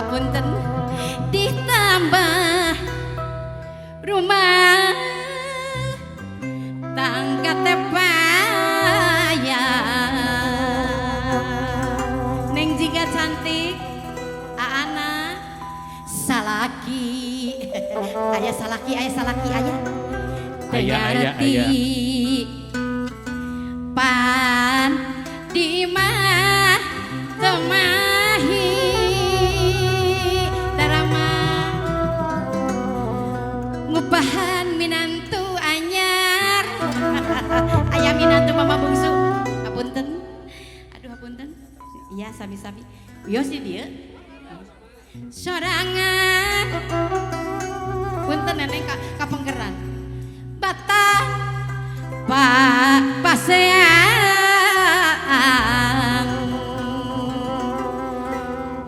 Punten ditambah rumah tangga tepaya neng jika cantik anak salaki ayah salaki ayah dengarti pan di mah temahi darama ngupahan minantu anyar ayah minantu mama bungsu apunten aduh apunten iya sami-sami yo sih dia sorangan punten neneng kapengkeran batang pak paseang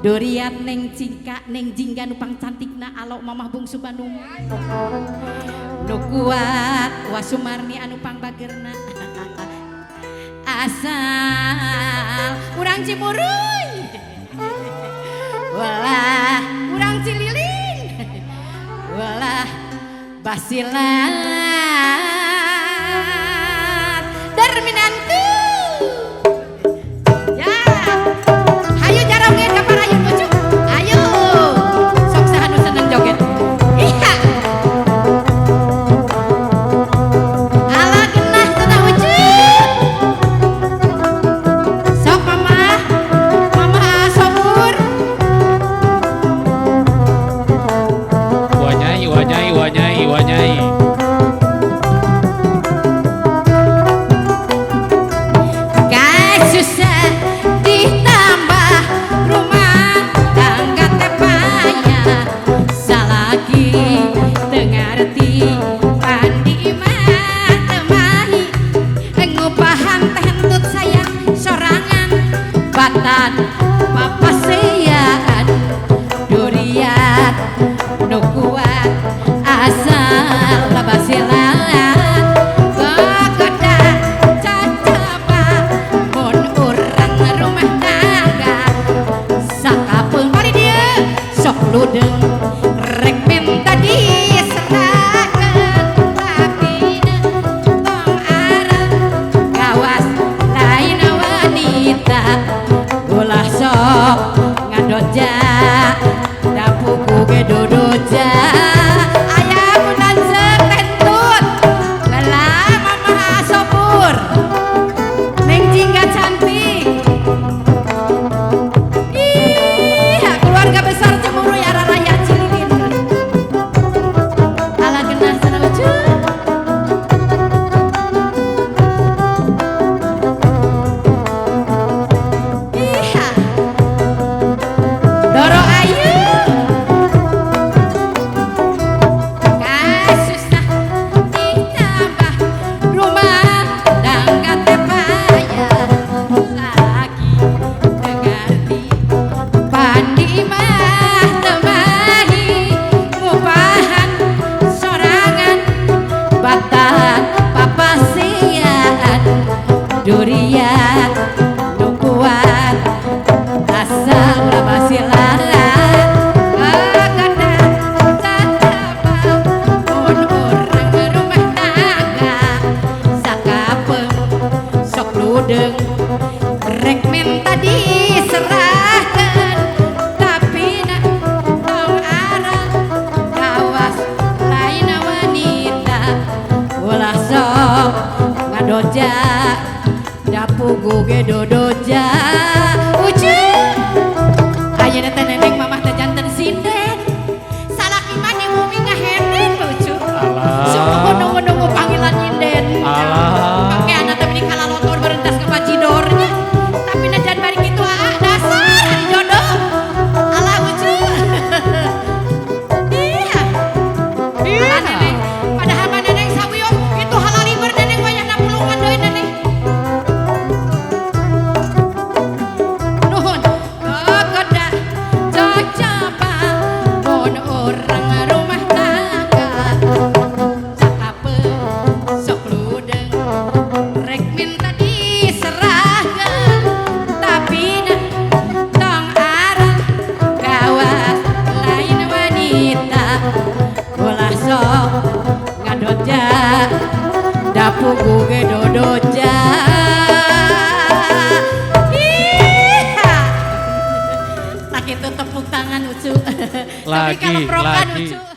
doriat neng cingka neng jingga nupang cantikna alok mamah bungsu Bandung nu kuat wasumarni anu pang bagerna asal urang Cimuruy walah urang Cililin walah basilan darminantu ya hayu jarongin ke parayun bucuk ayo sok sahanu seneng joget iya ala genah tenang bucuk sok mama sobur wanyai susah ditambah rumah tangga tepaya salagi dengarti pandi mah temahi ngupahan tehentut sayang sorangan batan papaseyaan duriat nu kuat asal basilan ludeng rek minta diserahkan tapi tong arep gawas lain wanita ulah sok ngadoja dapuku ge dodoja aya bulan setentut lelah mama sobur neng jingga cantik keluarga besar Cimuruy arah raya Cililin ala genah sana lucu iya doro ayu kasusah ditambah rumah tangga tepaya lagi dengarti pandi mah temahi ngupahan sorangan batan papasian duriat nu kuat asal ulah basilan kagana tatapal mun urang rumah tangga sakapeung sok ludeng rek minta diserahkan tapi nak pugu ge dodoja. Tak itu tepuk tangan Ucu. Tapi kalau prokan Ucu.